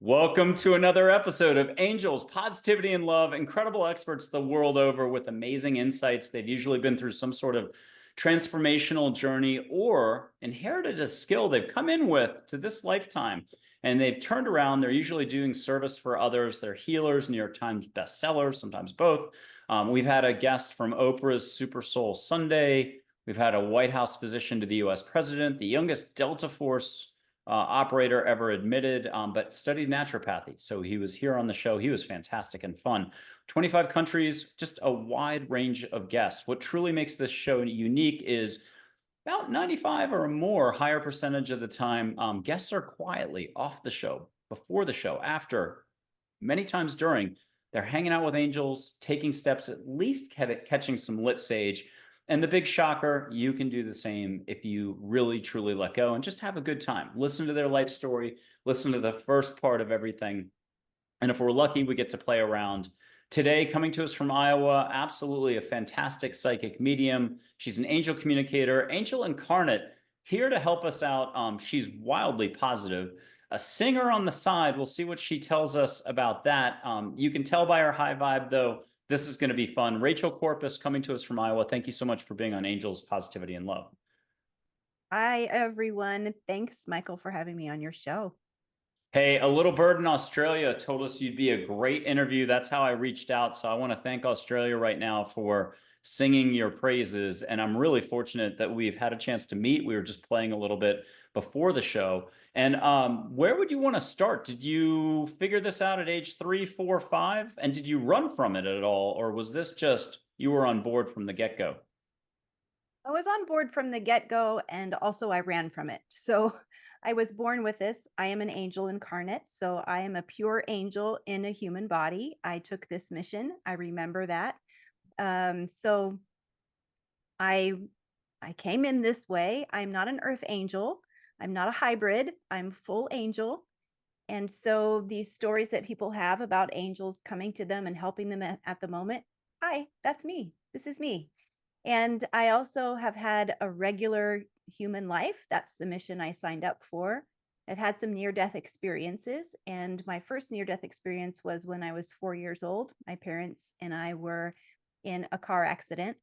Welcome to another episode of Angels, Positivity and Love. Incredible experts the world over with amazing insights. They've usually been through some sort of transformational journey or inherited a skill they've come in with to this lifetime and they've turned around. They're usually doing service for others. They're healers, New York Times bestsellers, sometimes both. We've had a guest from Oprah's Super Soul Sunday. We've had a White House physician to the US president, the youngest Delta Force operator ever admitted, but studied naturopathy. So he was here on the show. He was fantastic and fun. 25 countries, just a wide range of guests. What truly makes this show unique is about 95 or more higher percentage of the time, guests are quietly off the show, before the show, after, many times during. They're hanging out with angels, taking steps, at least catching some lit sage. And the big shocker, you can do the same if you really truly let go and just have a good time. Listen to their life story, listen to the first part of everything. And if we're lucky, we get to play around. Today, coming to us from Iowa, absolutely a fantastic psychic medium. She's an angel communicator, angel incarnate, here to help us out. She's wildly positive. A singer on the side. We'll see what she tells us about that. You can tell by her high vibe, though, this is going to be fun. Rachel Corpus coming to us from Iowa. Thank you so much for being on Angels, Positivity, and Love. Hi, everyone. Thanks, Michael, for having me on your show. Hey, a little bird in Australia told us you'd be a great interview. That's how I reached out. So I want to thank Australia right now for singing your praises. And I'm really fortunate that we've had a chance to meet. We were just playing a little bit before the show. And where would you want to start? Did you figure this out at age 3, 4, 5? And did you run from it at all? Or was this just you were on board from the get-go? I was on board from the get-go, and also I ran from it. So I was born with this. I am an angel incarnate, so I am a pure angel in a human body. I took this mission. I remember that. So I I came in this way. I'm not an earth angel. I'm not a hybrid. I'm full angel. And so these stories that people have about angels coming to them and helping them at the moment, hi, that's me. This is me. And I also have had a regular human life. That's the mission I signed up for. I've had some near death experiences. And my first near death experience was when I was 4 years old. My parents and I were in a car accident.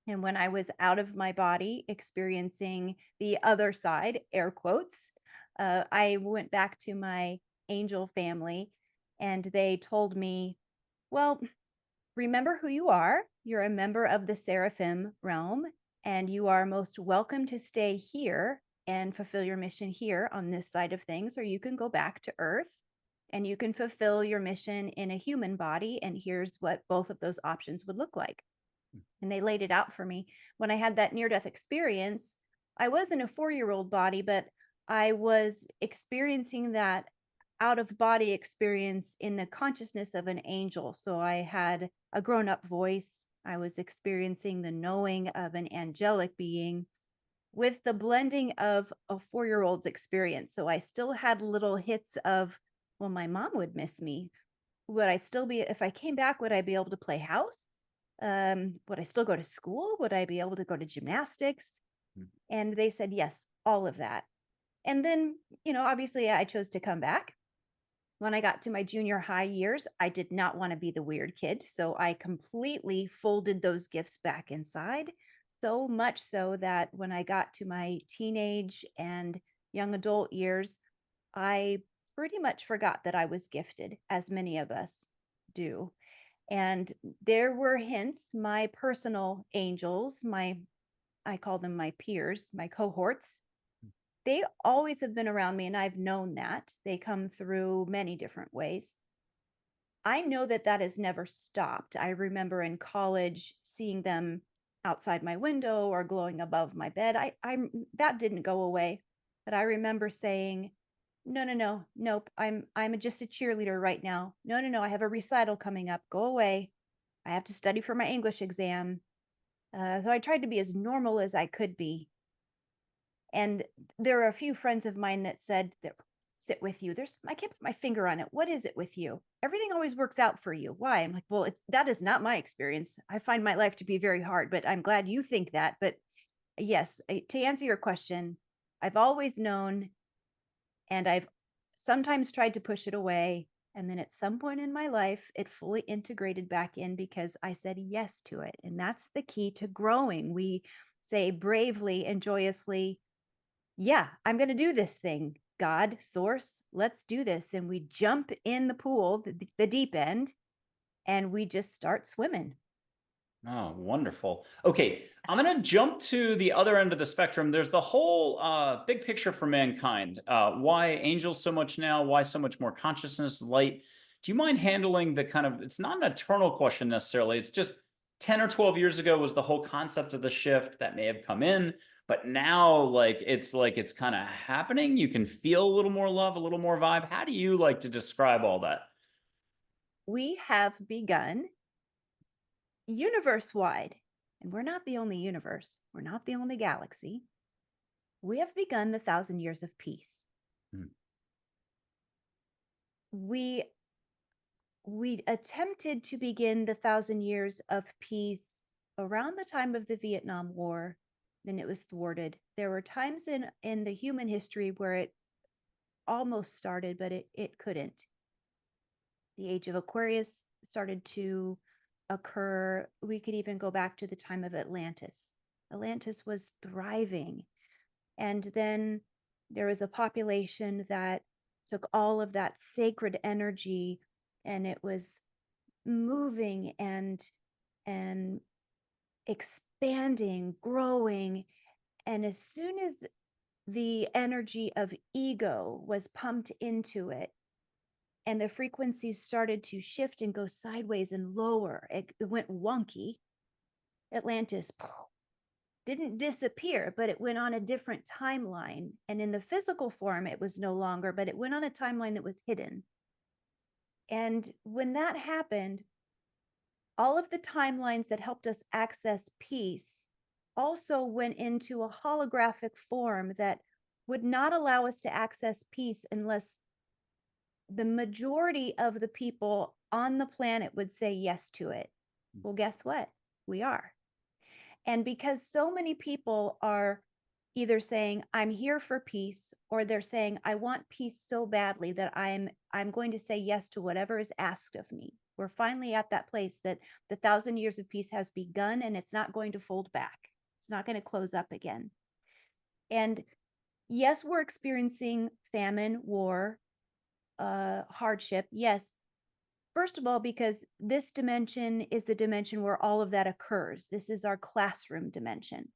And when I was out of my body experiencing the other side, air quotes, I went back to my angel family and they told me, well, remember who you are. You're a member of the Seraphim realm, and you are most welcome to stay here and fulfill your mission here on this side of things, or you can go back to Earth and you can fulfill your mission in a human body. And here's what both of those options would look like. And they laid it out for me. When I had that near death experience, I was in a 4-year-old body, but I was experiencing that out of body experience in the consciousness of an angel. So I had a grown up voice. I was experiencing the knowing of an angelic being with the blending of a 4-year-old's experience. So I still had little hits of, well, my mom would miss me. Would I still be, if I came back, would I be able to play house? Would I still go to school? Would I be able to go to gymnastics? And they said, yes, all of that. And then, obviously I chose to come back. When I got to my junior high years, I did not want to be the weird kid. So I completely folded those gifts back inside. So much so that when I got to my teenage and young adult years, I pretty much forgot that I was gifted, as many of us do. And there were hints, my personal angels, I call them my peers, my cohorts, they always have been around me and I've known that. They come through many different ways. I know that that has never stopped. I remember in college seeing them outside my window or glowing above my bed. I that didn't go away, but I remember saying, "No, no, no, nope. I'm just a cheerleader right now. No, no, no. I have a recital coming up. Go away. I have to study for my English exam." So I tried to be as normal as I could be. And there are a few friends of mine that said that sit with you. I can't put my finger on it. What is it with you? Everything always works out for you. Why? I'm like, well, that is not my experience. I find my life to be very hard, but I'm glad you think that. But yes, to answer your question, I've always known and I've sometimes tried to push it away. And then at some point in my life, it fully integrated back in because I said yes to it. And that's the key to growing. We say bravely and joyously, yeah, I'm going to do this thing. God, source, let's do this. And we jump in the pool, the deep end, and we just start swimming. Oh, wonderful. Okay, I'm going to jump to the other end of the spectrum. There's the whole big picture for mankind. Why angels so much now? Why so much more consciousness, light? Do you mind handling the kind of, it's not an eternal question necessarily. It's just 10 or 12 years ago was the whole concept of the shift that may have come in. But now, like it's kind of happening. You can feel a little more love, a little more vibe. How do you like to describe all that? We have begun universe wide, and we're not the only universe, we're not the only galaxy. We have begun the 1,000 years of peace. Hmm. We we attempted to begin the 1,000 years of peace around the time of the Vietnam War, then it was thwarted. There were times in the human history where it almost started, but it couldn't. The age of Aquarius started to occur. We could even go back to the time of Atlantis. Atlantis was thriving. And then there was a population that took all of that sacred energy and it was moving and expanding, growing. And as soon as the energy of ego was pumped into it, and the frequencies started to shift and go sideways and lower. It went wonky. Atlantis didn't disappear, but it went on a different timeline. And in the physical form, it was no longer, but it went on a timeline that was hidden. And when that happened, all of the timelines that helped us access peace also went into a holographic form that would not allow us to access peace unless the majority of the people on the planet would say yes to it. Well, guess what? We are. And because so many people are either saying, I'm here for peace, or they're saying, I want peace so badly that I'm going to say yes to whatever is asked of me. We're finally at that place that the 1,000 years of peace has begun and it's not going to fold back. It's not going to close up again. And yes, we're experiencing famine, war, hardship. Yes, first of all, because this dimension is the dimension where all of that occurs. This is our classroom dimension.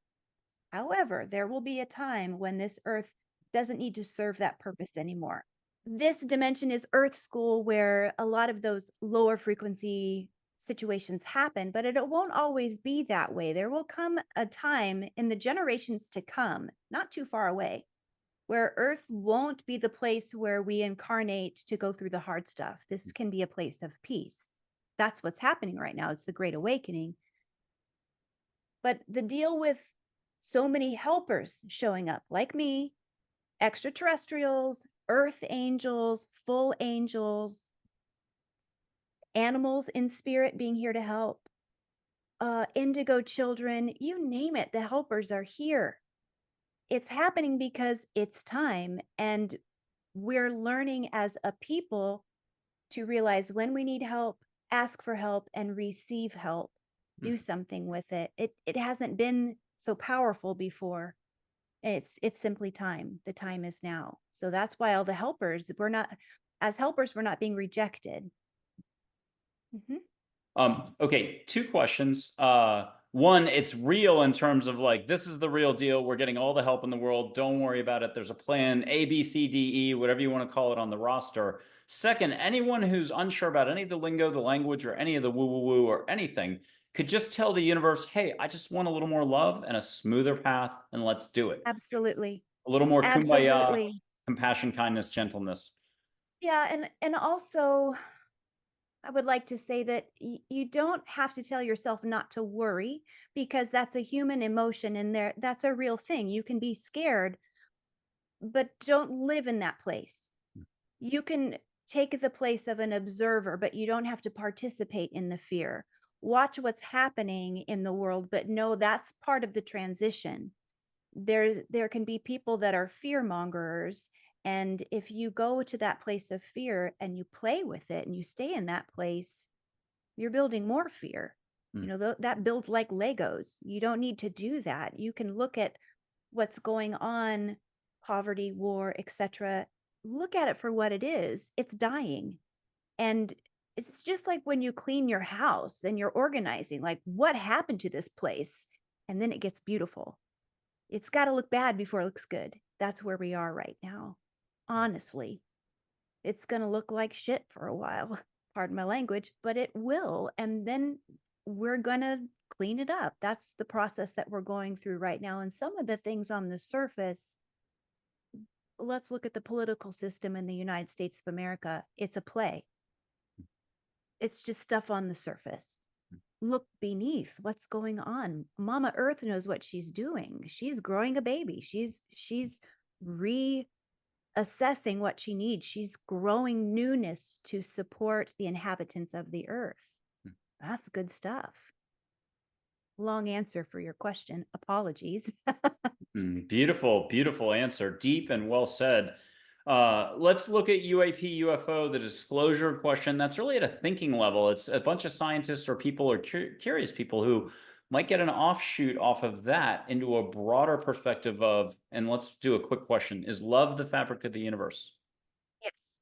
However, there will be a time when this earth doesn't need to serve that purpose anymore. This dimension is Earth school, where a lot of those lower frequency situations happen, but it won't always be that way. There will come a time in the generations to come, not too far away, where Earth won't be the place where we incarnate to go through the hard stuff. This can be a place of peace. That's what's happening right now. It's the Great Awakening. But the deal with so many helpers showing up, like me, extraterrestrials, earth angels, full angels, animals in spirit being here to help, indigo children, you name it, the helpers are here. It's happening because it's time. And we're learning as a people to realize when we need help, ask for help, and receive help. Do something with it. It hasn't been so powerful before. It's simply time. The time is now. So that's why all the helpers, we're not, as helpers, we're not being rejected. Mhm. Okay, two questions. One, it's real in terms of like, this is the real deal. We're getting all the help in the world. Don't worry about it. There's a plan, A, B, C, D, E, whatever you want to call it on the roster. Second, anyone who's unsure about any of the lingo, the language, or any of the woo woo woo or anything could just tell the universe, hey, I just want a little more love and a smoother path, and let's do it. Absolutely. A little more kumbaya, Absolutely. compassion, kindness, gentleness. Yeah, and also I would like to say that you don't have to tell yourself not to worry because that's a human emotion and that's a real thing. You can be scared, but don't live in that place. You can take the place of an observer, but you don't have to participate in the fear. Watch what's happening in the world, but know that's part of the transition. There can be people that are fear mongers And if you go to that place of fear and you play with it and you stay in that place, you're building more fear. Mm. That builds like Legos. You don't need to do that. You can look at what's going on, poverty, war, etc. Look at it for what it is. It's dying. And it's just like when you clean your house and you're organizing, like what happened to this place? And then it gets beautiful. It's got to look bad before it looks good. That's where we are right now. Honestly, it's going to look like shit for a while. Pardon my language, but it will. And then we're going to clean it up. That's the process that we're going through right now. And some of the things on the surface, let's look at the political system in the United States of America. It's a play. It's just stuff on the surface. Look beneath what's going on. Mama Earth knows what she's doing. She's growing a baby. She's reassessing what she needs. She's growing newness to support the inhabitants of the earth. That's good stuff. Long answer for your question. Apologies. Beautiful, beautiful answer. Deep and well said. Let's look at UAP, UFO, the disclosure question. That's really at a thinking level. It's a bunch of scientists or people or curious people who might get an offshoot off of that into a broader perspective of, and let's do a quick question. Is love the fabric of the universe? Yes,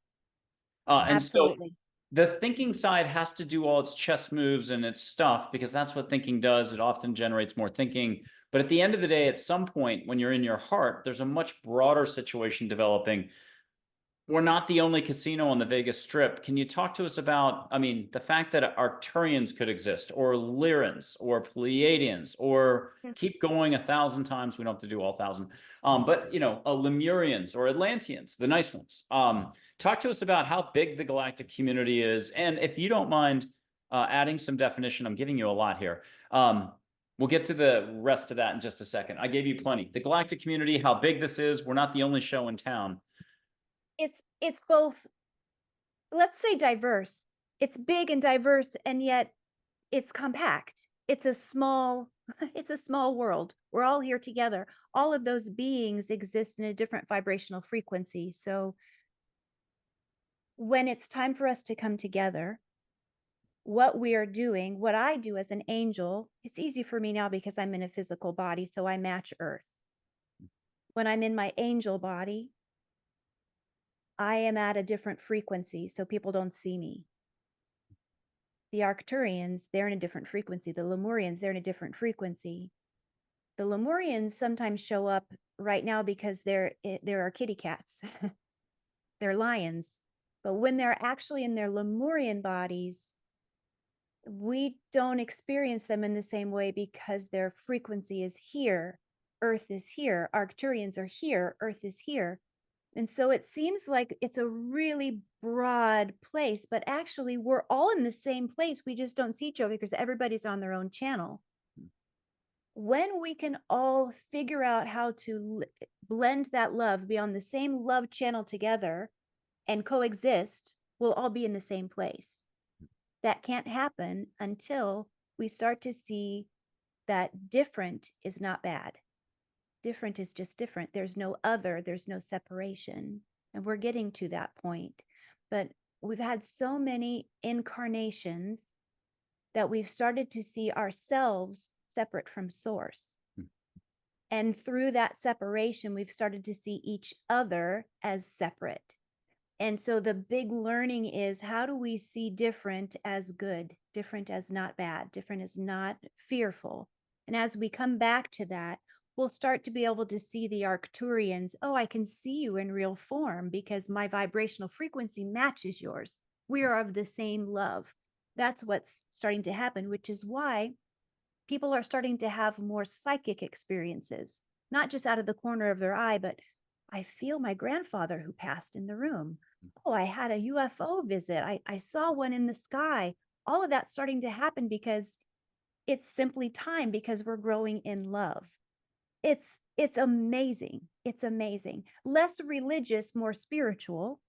And so absolutely. the thinking side has to do all its chess moves and its stuff because that's what thinking does. It often generates more thinking. But at the end of the day, at some point when you're in your heart, there's a much broader situation developing. We're not the only casino on the Vegas Strip. Can you talk to us about, I mean, the fact that Arcturians could exist, or Lyrans, or Pleiadians, or Yes. keep going 1,000 times? We don't have to do all 1,000. But, Lemurians or Atlanteans, the nice ones. Talk to us about how big the galactic community is. And if you don't mind adding some definition, I'm giving you a lot here. We'll get to the rest of that in just a second. I gave you plenty. The galactic community, how big this is. We're not the only show in town. It's both, let's say diverse. It's big and diverse, and yet it's compact. It's a small it's a small world. We're all here together. All of those beings exist in a different vibrational frequency. So when it's time for us to come together, what we are doing, what I do as an angel, it's easy for me now because I'm in a physical body, so I match Earth. When I'm in my angel body, I am at a different frequency, so people don't see me. The Arcturians, they're in a different frequency. The Lemurians, they're in a different frequency. The Lemurians sometimes show up right now because there are kitty cats. They're lions. But when they're actually in their Lemurian bodies, we don't experience them in the same way because their frequency is here. Earth is here. Arcturians are here. Earth is here. And so it seems like it's a really broad place, but actually we're all in the same place. We just don't see each other because everybody's on their own channel. When we can all figure out how to blend that love, be on the same love channel together and coexist, we'll all be in the same place. That can't happen until we start to see that different is not bad. Different is just different. There's no other, there's no separation. And we're getting to that point. But we've had so many incarnations that we've started to see ourselves separate from source. And through that separation, we've started to see each other as separate. And so the big learning is, how do we see different as good, different as not bad, different as not fearful? And as we come back to that, we'll start to be able to see the Arcturians. Oh, I can see you in real form because my vibrational frequency matches yours. We are of the same love. That's what's starting to happen, which is why people are starting to have more psychic experiences, not just out of the corner of their eye, but I feel my grandfather who passed in the room. Oh, I had a UFO visit. I saw one in the sky. All of that's starting to happen because it's simply time, because we're growing in love. It's amazing. It's amazing. Less religious, more spiritual,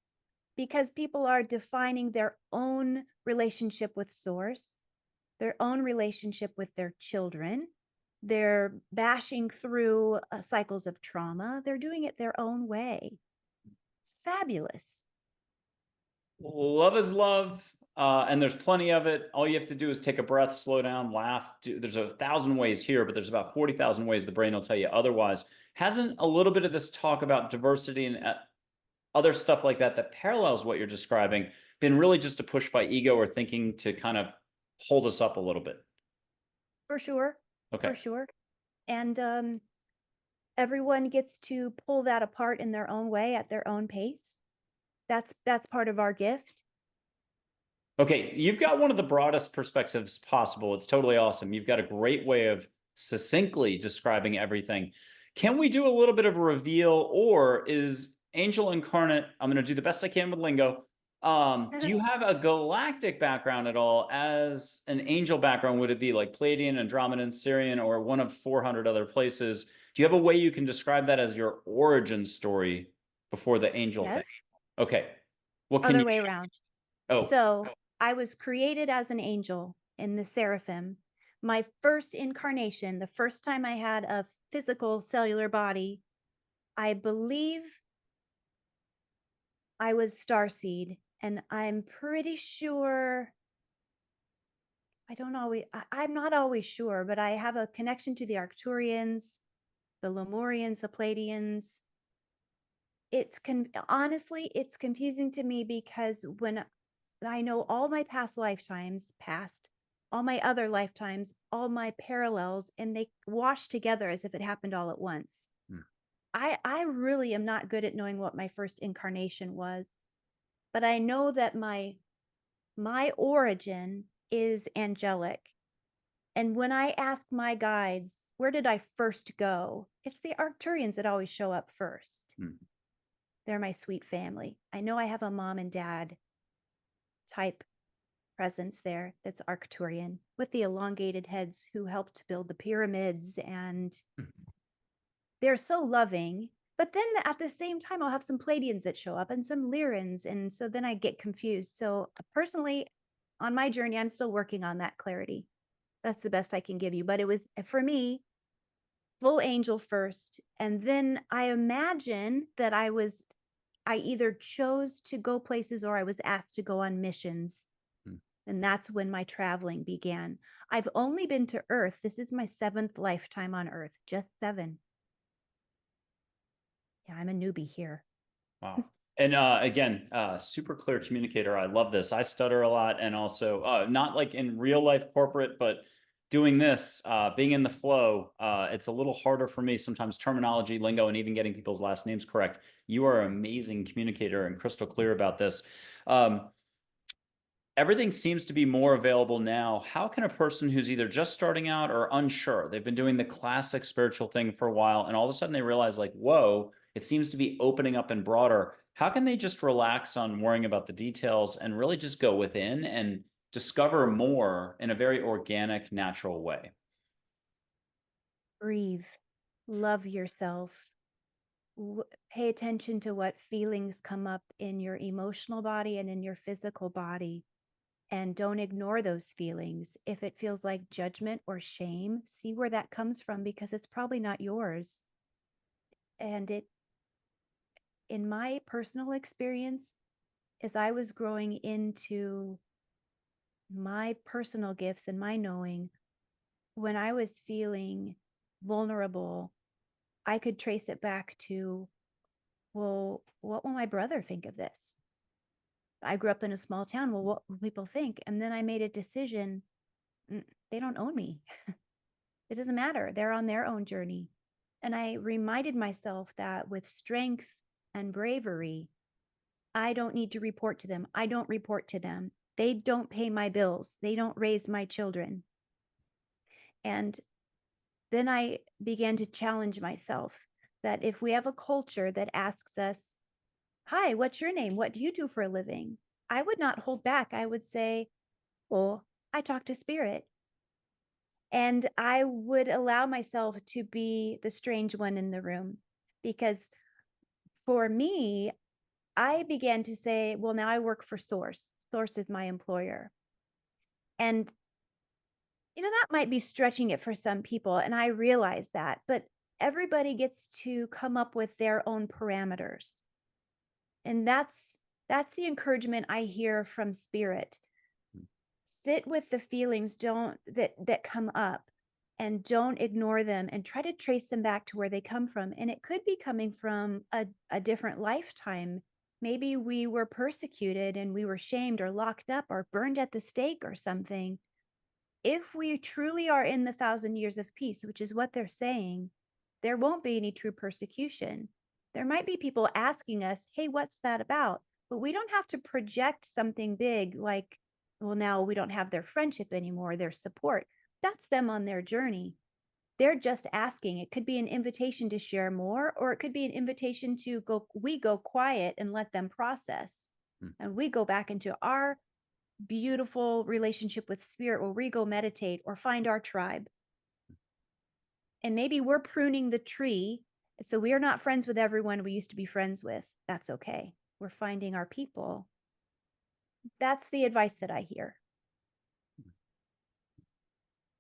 because people are defining their own relationship with source, their own relationship with their children. They're bashing through cycles of trauma. They're doing it their own way. It's fabulous. Love is love, and there's plenty of it. All you have to do is take a breath, slow down, laugh. There's 1,000 ways here, but there's about 40,000 ways the brain will tell you otherwise. Hasn't a little bit of this talk about diversity and other stuff like that that parallels what you're describing been really just a push by ego or thinking to kind of hold us up a little bit? For sure. For Okay. sure. And everyone gets to pull that apart in their own way at their own pace. That's part of our gift. Okay, you've got one of the broadest perspectives possible. It's totally awesome. You've got a great way of succinctly describing everything. Can we do a little bit of a reveal, or is Angel Incarnate? I'm going to do the best I can with lingo. Do you have a galactic background at all? As an angel background, would it be like Pleiadian, Andromedan, Syrian, or one of 400 other places? Do you have a way you can describe that as your origin story before the angel thing? Yes. Okay. What can Other you? way around. Oh, So I was created as an angel in the Seraphim. My first incarnation, the first time I had a physical cellular body, I believe I was starseed, and I'm pretty sure I'm not always sure, but I have a connection to the Arcturians, the Lemurians, the Pleiadians. Honestly, it's confusing to me because when I know all my past, all my other lifetimes, all my parallels, and they wash together as if it happened all at once. hmm. I really am not good at knowing what my first incarnation was, but I know that my origin is angelic. And when I ask my guides, where did I first go? It's the Arcturians that always show up first. Hmm. They're my sweet family. I know I have a mom and dad type presence there that's Arcturian with the elongated heads who helped to build the pyramids, and they're so loving. But then at the same time, I'll have some Pleiadians that show up and some Lyrans, and so then I get confused. So personally, on my journey, I'm still working on that clarity. That's the best I can give you. But it was, for me, full angel first, and then I imagine that I either chose to go places or I was asked to go on missions. Hmm. And that's when my traveling began. I've only been to Earth. This is my 7th lifetime on Earth, just 7. Yeah, I'm a newbie here. Wow. And again, super clear communicator. I love this. I stutter a lot, and also not like in real life corporate, but doing this, being in the flow, it's a little harder for me sometimes. Terminology, lingo, and even getting people's last names correct. You are an amazing communicator and crystal clear about this. Um, Everything seems to be more available now. How can a person who's either just starting out or unsure, they've been doing the classic spiritual thing for a while, and all of a sudden they realize, like, whoa, it seems to be opening up and broader. How can they just relax on worrying about the details and really just go within and discover more in a very organic, natural way? Breathe, love yourself, pay attention to what feelings come up in your emotional body and in your physical body. And don't ignore those feelings. If it feels like judgment or shame, see where that comes from because it's probably not yours. And in my personal experience, as I was growing into my personal gifts and my knowing, when I was feeling vulnerable, I could trace it back to, well, what will my brother think of this? I grew up in a small town. Well, what will people think? And then I made a decision. They don't own me. It doesn't matter. They're on their own journey. And I reminded myself that with strength and bravery, I don't need to report to them. I don't report to them. They don't pay my bills. They don't raise my children. And then I began to challenge myself that if we have a culture that asks us, hi, what's your name? What do you do for a living? I would not hold back. I would say, well, I talk to spirit. And I would allow myself to be the strange one in the room because for me, I began to say, well, now I work for Source. Source is my employer. And, that might be stretching it for some people. And I realize that, but everybody gets to come up with their own parameters. And that's the encouragement I hear from spirit. Sit with the feelings don't that come up, and don't ignore them, and try to trace them back to where they come from. And it could be coming from a different lifetime. Maybe we were persecuted and we were shamed or locked up or burned at the stake or something. If we truly are in the 1,000 years of peace, which is what they're saying, there won't be any true persecution. There might be people asking us, hey, what's that about? But we don't have to project something big like, well, now we don't have their friendship anymore, their support. That's them on their journey. They're just asking. It could be an invitation to share more, or it could be an invitation to we go quiet and let them process. And we go back into our beautiful relationship with spirit where we go meditate or find our tribe. And maybe we're pruning the tree. So we are not friends with everyone we used to be friends with. That's okay. We're finding our people. That's the advice that I hear.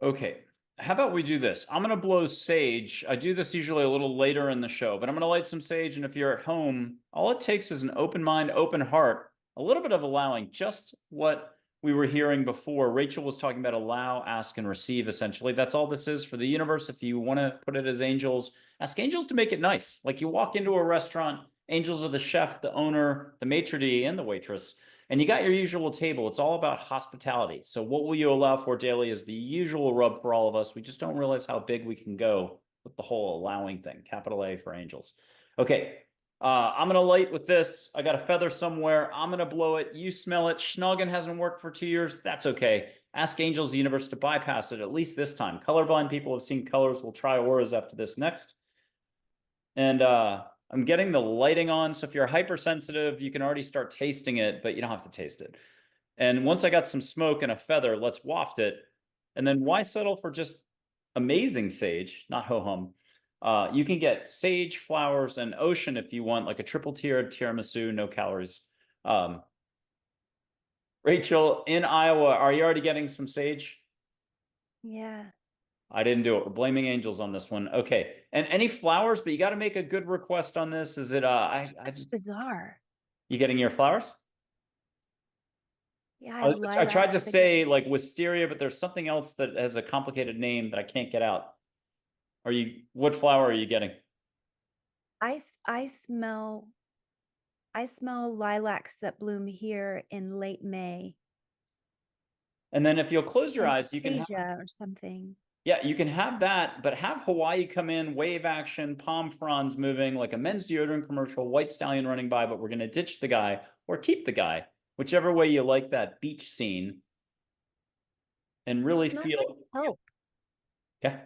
Okay. How about we do this? I'm going to blow sage. I do this usually a little later in the show, but I'm going to light some sage. And if you're at home, all it takes is an open mind, open heart, a little bit of allowing, just what we were hearing before. Rachel was talking about allow, ask, and receive, essentially. That's all this is for the universe. If you want to put it as angels, ask angels to make it nice. Like you walk into a restaurant, angels are the chef, the owner, the maitre d', and the waitress. And you got your usual table. It's all about hospitality. So what will you allow for daily is the usual rub for all of us. We just don't realize how big we can go with the whole allowing thing. Capital A for angels. Okay. I'm going to light with this. I got a feather somewhere. I'm going to blow it. You smell it. Schnoggin hasn't worked for 2 years. That's okay. Ask angels, the universe, to bypass it, at least this time. Colorblind people have seen colors. We'll try auras after this next. And I'm getting the lighting on. So if you're hypersensitive, you can already start tasting it, but you don't have to taste it. And once I got some smoke and a feather, let's waft it. And then why settle for just amazing sage, not ho-hum? You can get sage, flowers, and ocean if you want, like a triple tiered tiramisu, no calories. Rachel, in Iowa, are you already getting some sage? Yeah. I didn't do it. We're blaming angels on this one. Okay. And any flowers, but you got to make a good request on this. Is it, I just, Bizarre. you getting your flowers? Yeah, I have I tried to lilacs say again. like wisteria, but there's something else that has a complicated name that I can't get out. What flower are you getting? I smell lilacs that bloom here in late May. And then if you'll close your eyes, you can have, Asia or something. yeah, you can have that, but have Hawaii come in, wave action, palm fronds moving, like a men's deodorant commercial, white stallion running by, but we're going to ditch the guy or keep the guy, whichever way you like that beach scene, and It really smells like feel, kelp. yeah.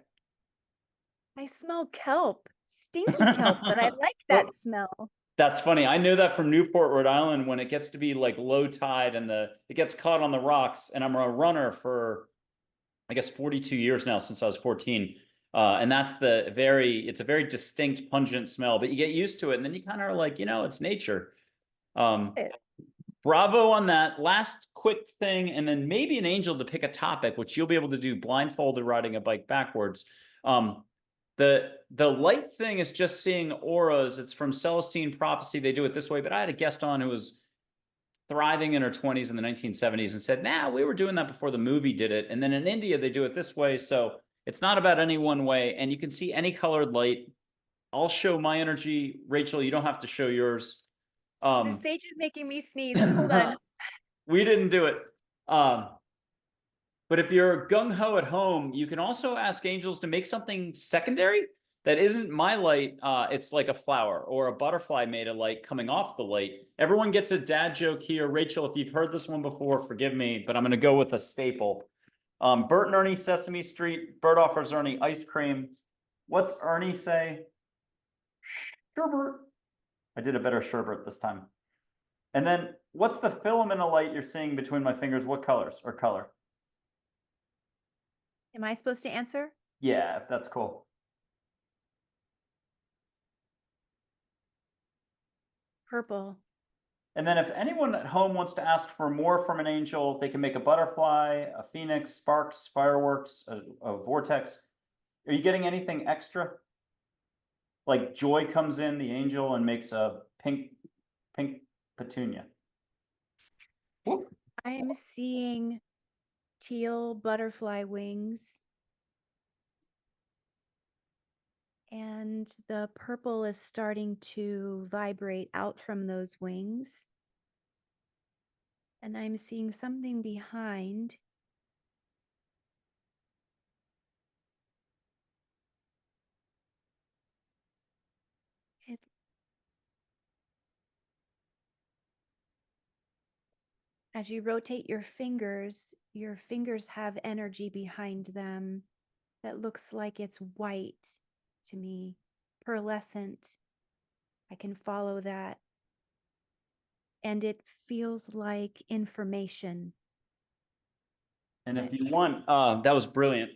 I smell kelp. Stinky kelp, but I like that smell. That's funny. I know that from Newport, Rhode Island, when it gets to be like low tide and it gets caught on the rocks. And I'm a runner for, I guess, 42 years now, since I was 14. And that's it's a very distinct, pungent smell, but you get used to it. And then you kind of are like, it's nature. Bravo on that. Last quick thing, and then maybe an angel to pick a topic, which you'll be able to do blindfolded riding a bike backwards. The light thing is just seeing auras. It's from Celestine Prophecy. They do it this way, but I had a guest on who was thriving in her 20s in the 1970s and said, nah, we were doing that before the movie did it. And then in India, they do it this way. So it's not about any one way. And you can see any colored light. I'll show my energy. Rachel, you don't have to show yours. The sage is making me sneeze. Hold on. We didn't do it. But if you're gung-ho at home, you can also ask angels to make something secondary that isn't my light. It's like a flower or a butterfly made of light coming off the light. Everyone gets a dad joke here. Rachel, if you've heard this one before, forgive me, but I'm going to go with a staple. Bert and Ernie, Sesame Street. Bert offers Ernie ice cream. What's Ernie say? Sherbert. I did a better sherbert this time. And then what's the filament of light you're seeing between my fingers? What colors or color? Am I supposed to answer? Yeah, if that's cool. Purple. And then if anyone at home wants to ask for more from an angel, they can make a butterfly, a phoenix, sparks, fireworks, a vortex. Are you getting anything extra? Like Joy comes in, the angel, and makes a pink Petunia. Whoop. I'm seeing teal butterfly wings. And the purple is starting to vibrate out from those wings. And I'm seeing something behind. It, as you rotate your fingers have energy behind them that looks like it's white to me, pearlescent. I can follow that. And it feels like information. And if you want, that was brilliant.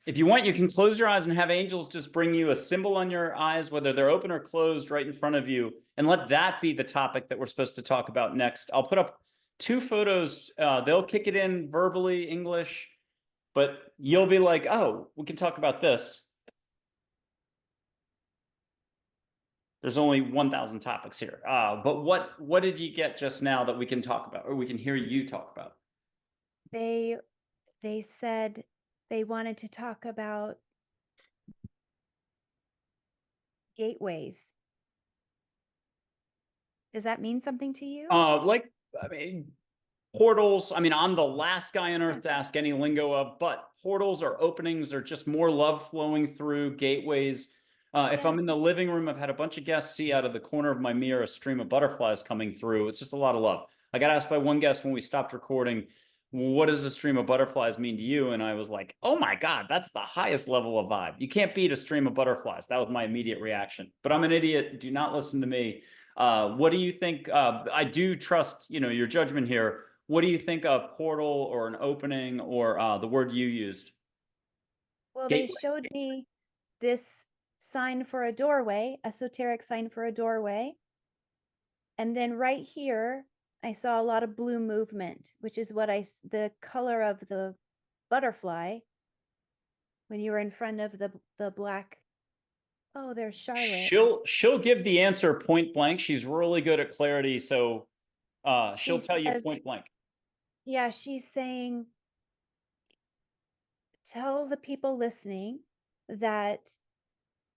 If you want, you can close your eyes and have angels just bring you a symbol on your eyes, whether they're open or closed, right in front of you, and let that be the topic that we're supposed to talk about next. I'll put up 2 photos. They'll kick it in verbally, English, but you'll be like, oh, we can talk about this. There's only 1,000 topics here. But what did you get just now that we can talk about, or we can hear you talk about? They said they wanted to talk about gateways. Does that mean something to you? Like, I mean, portals. I mean, I'm the last guy on earth to ask any lingo of, but portals or openings are just more love flowing through gateways. If I'm in the living room, I've had a bunch of guests see out of the corner of my mirror a stream of butterflies coming through. It's just a lot of love. I got asked by one guest when we stopped recording, what does a stream of butterflies mean to you? And I was like, oh my God, that's the highest level of vibe. You can't beat a stream of butterflies. That was my immediate reaction. But I'm an idiot. Do not listen to me. What do you think? I do trust, your judgment here. What do you think a portal or an opening or the word you used? Well, they Gateway. showed me this sign for a doorway, esoteric sign for a doorway. And then right here, I saw a lot of blue movement, which is the color of the butterfly when you were in front of the black. Oh, there's Charlotte. She'll give the answer point blank. She's really good at clarity, so She she'll tell you says, point blank. yeah, she's saying, tell the people listening that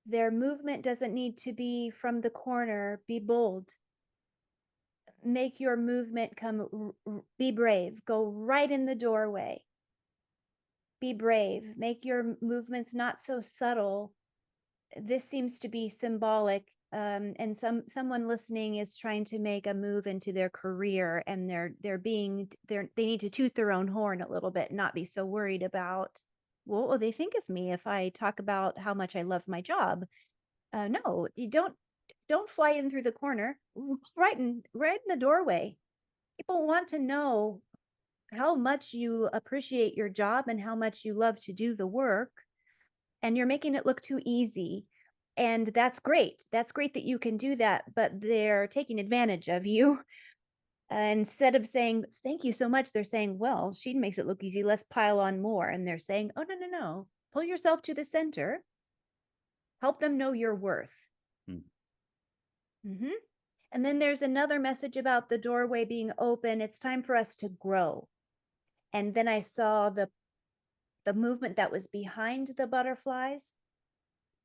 their movement doesn't need to be from the corner. Be bold. Make your movement be brave. Go right in the doorway. Be brave. Make your movements not so subtle. This seems to be symbolic. And someone listening is trying to make a move into their career, and they need to toot their own horn a little bit, not be so worried about what will they think of me if I talk about how much I love my job. No, you don't fly in through the corner. Right in the doorway. People want to know how much you appreciate your job and how much you love to do the work, and you're making it look too easy. And that's great. That's great that you can do that, but they're taking advantage of you. Instead of saying, thank you so much, they're saying, well, she makes it look easy. Let's pile on more. And they're saying, oh, no, no, no. Pull yourself to the center. Help them know your worth. Mm-hmm. And then there's another message about the doorway being open. It's time for us to grow. And then I saw the movement that was behind the butterflies,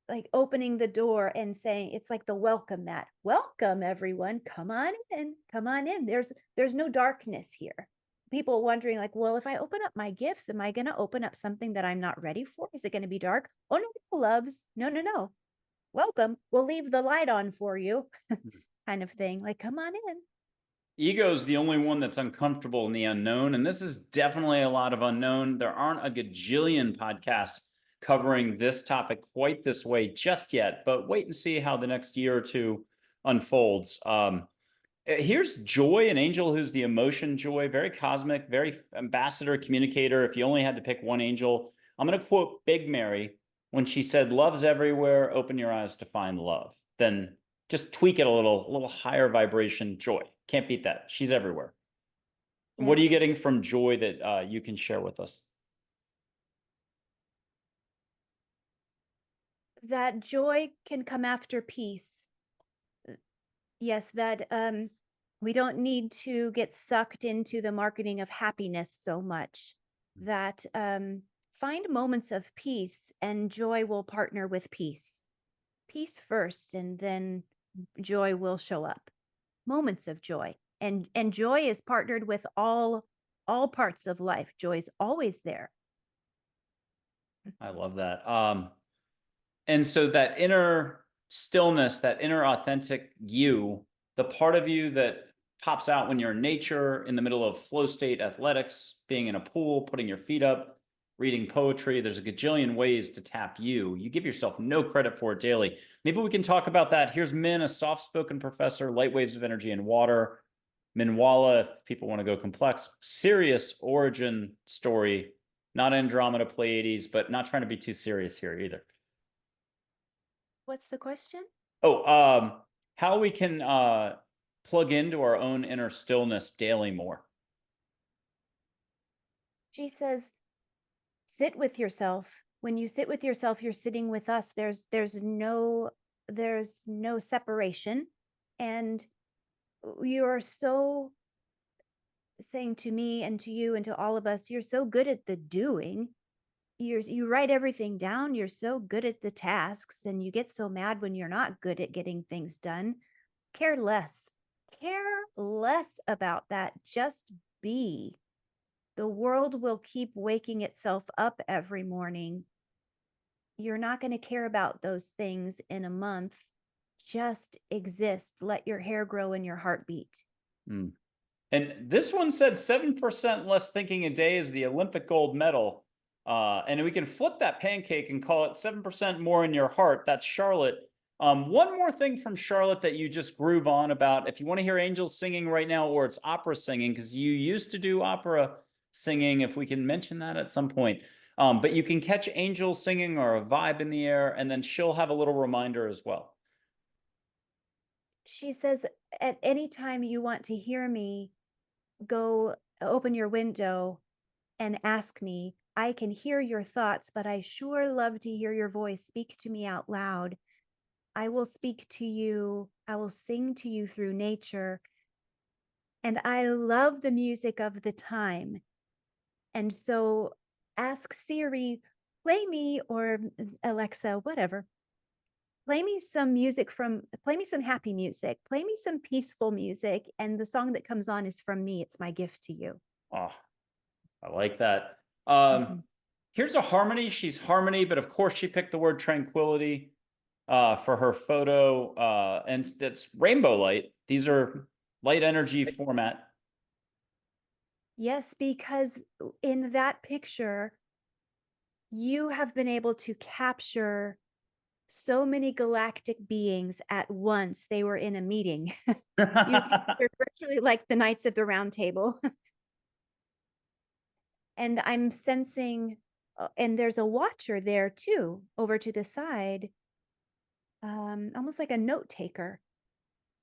like opening the door and saying, it's like the welcome mat. Welcome everyone. Come on in. Come on in. There's no darkness here. People wondering, like, well, if I open up my gifts, am I going to open up something that I'm not ready for? Is it going to be dark? Oh no, loves. No, no, no. Welcome. We'll leave the light on for you. Kind of thing. Like, come on in. Ego is the only one that's uncomfortable in the unknown, and this is definitely a lot of unknown. There aren't a gajillion podcasts covering this topic quite this way just yet, but wait and see how the next year or two unfolds. Here's Joy, an angel who's the emotion Joy, very cosmic, very ambassador, communicator. If you only had to pick one angel, I'm going to quote Big Mary when she said, "Love's everywhere. Open your eyes to find love." Then just tweak it a little higher vibration. Joy, can't beat that. She's everywhere. Yes. What are you getting from Joy that you can share with us? That joy can come after peace. Yes, that We don't need to get sucked into the marketing of happiness so much that find moments of peace, and joy will partner with peace. Peace first, and then joy will show up. Moments of joy. And joy is partnered with all parts of life. Joy is always there. I love that. And so that inner stillness, that inner authentic you, the part of you that pops out when you're in nature, in the middle of flow state athletics, being in a pool, putting your feet up, reading poetry. There's a gajillion ways to tap you. You give yourself no credit for it daily. Maybe we can talk about that. Here's Min, a soft-spoken professor, light waves of energy and water. Minwala, if people want to go complex, serious origin story, not Andromeda Pleiades, but not trying to be too serious here either. What's the question? Oh, how we can plug into our own inner stillness daily more. She says, sit with yourself. When you sit with yourself, you're sitting with us. There's no separation. And you're so saying to me and to you and to all of us, you're so good at the doing. You write everything down. You're so good at the tasks, and you get so mad when you're not good at getting things done. Care less. Care less about that. Just be. The world will keep waking itself up every morning. You're not going to care about those things in a month. Just exist. Let your hair grow in your heartbeat. Mm. And this one said 7% less thinking a day is the Olympic gold medal. And we can flip that pancake and call it 7% more in your heart. That's Charlotte. One more thing from Charlotte that you just groove on about. If you want to hear angels singing right now, or it's opera singing, because you used to do opera singing, if we can mention that at some point. But you can catch angels singing or a vibe in the air, and then she'll have a little reminder as well. She says, at any time you want to hear me, go open your window and ask me. I can hear your thoughts, but I sure love to hear your voice. Speak to me out loud. I will speak to you. I will sing to you through nature. And I love the music of the time. And so ask Siri, play me, or Alexa, whatever. Play me some happy music. Play me some peaceful music. And the song that comes on is from me. It's my gift to you. Oh, I like that. Mhm. Here's a harmony. She's harmony, but of course she picked the word tranquility for her photo. And that's rainbow light. These are light energy format. Yes, because in that picture, you have been able to capture so many galactic beings at once. They were in a meeting. You captured virtually like the Knights of the Round Table. And I'm sensing, and there's a watcher there too, over to the side, almost like a note taker.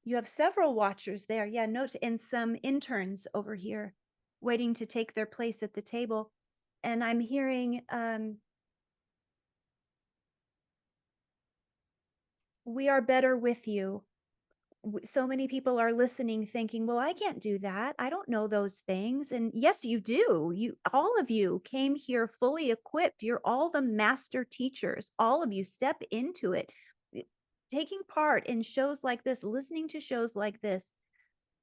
You have several watchers there. Yeah, notes, and some interns over here waiting to take their place at the table. And I'm hearing, we are better with you. So many people are listening thinking, well, I can't do that. I don't know those things. And yes, you do. You, all of you came here fully equipped. You're all the master teachers. All of you step into it. Taking part in shows like this, listening to shows like this,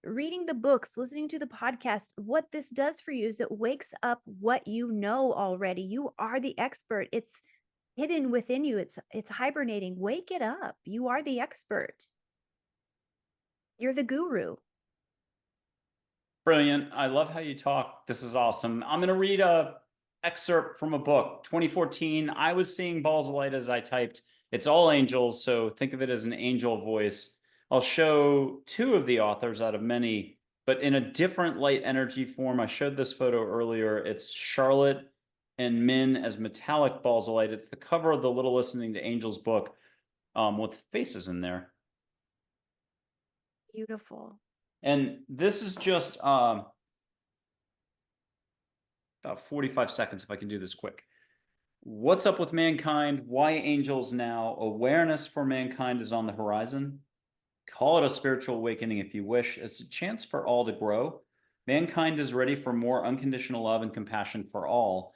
reading the books, listening to the podcast, what this does for you is it wakes up what you know already. You are the expert. It's hidden within you. It's hibernating. Wake it up. You are the expert. You're the guru. Brilliant. I love how you talk. This is awesome. I'm going to read a excerpt from a book, 2014. I was seeing balls of light as I typed. It's all angels, so think of it as an angel voice. I'll show two of the authors out of many, but in a different light energy form. I showed this photo earlier. It's Charlotte and Min as metallic balls of light. It's the cover of the Little Listening to Angels book with faces in there. Beautiful. And this is just about 45 seconds if I can do this quick. What's up with mankind? Why angels now? Awareness for mankind is on the horizon. Call it a spiritual awakening if you wish. It's a chance for all to grow. Mankind is ready for more unconditional love and compassion for all,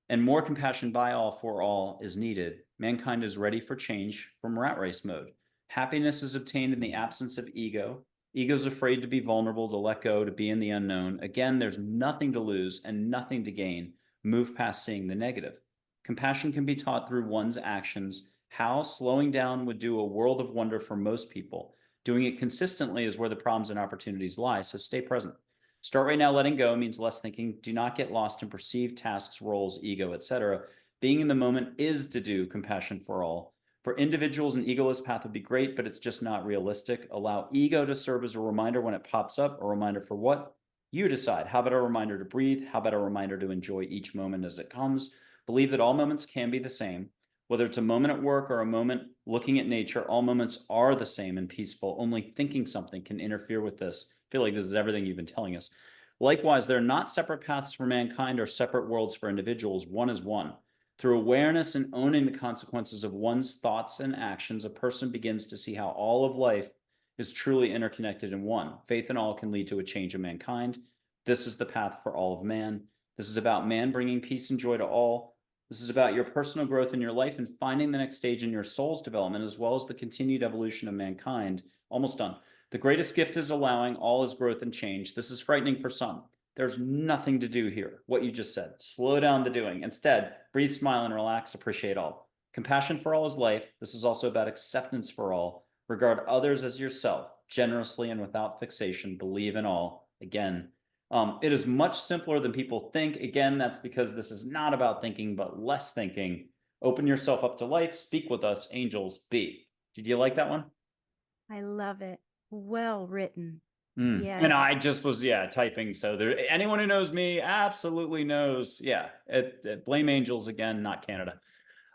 and more compassion by all for all is needed. Mankind is ready for change from rat race mode. Happiness is obtained in the absence of ego. Ego's afraid to be vulnerable, to let go, to be in the unknown. Again, there's nothing to lose and nothing to gain. Move past seeing the negative. Compassion can be taught through one's actions. How? Slowing down would do a world of wonder for most people. Doing it consistently is where the problems and opportunities lie, so stay present. Start right now. Letting go means less thinking. Do not get lost in perceived tasks, roles, ego, etc. Being in the moment is to do compassion for all. For individuals, an egoless path would be great, but it's just not realistic. Allow ego to serve as a reminder when it pops up. A reminder for what? You decide. How about a reminder to breathe? How about a reminder to enjoy each moment as it comes? Believe that all moments can be the same. Whether it's a moment at work or a moment looking at nature, all moments are the same and peaceful. Only thinking something can interfere with this. I feel like this is everything you've been telling us. Likewise, they're not separate paths for mankind or separate worlds for individuals. One is one. Through awareness and owning the consequences of one's thoughts and actions, a person begins to see how all of life is truly interconnected in one. Faith in all can lead to a change of mankind. This is the path for all of man. This is about man bringing peace and joy to all. This is about your personal growth in your life and finding the next stage in your soul's development, as well as the continued evolution of mankind. Almost done. The greatest gift is allowing all is growth and change. This is frightening for some. There's nothing to do here. What you just said. Slow down the doing. Instead, breathe, smile, and relax. Appreciate all. Compassion for all is life. This is also about acceptance for all. Regard others as yourself, generously and without fixation. Believe in all. Again, it is much simpler than people think. Again, that's because this is not about thinking, but less thinking. Open yourself up to life. Speak with us, angels. Be. Did you like that one? I love it. Well written. And Yes. I just was, yeah, typing. So there, anyone who knows me absolutely knows. Yeah, blame angels again, not Canada.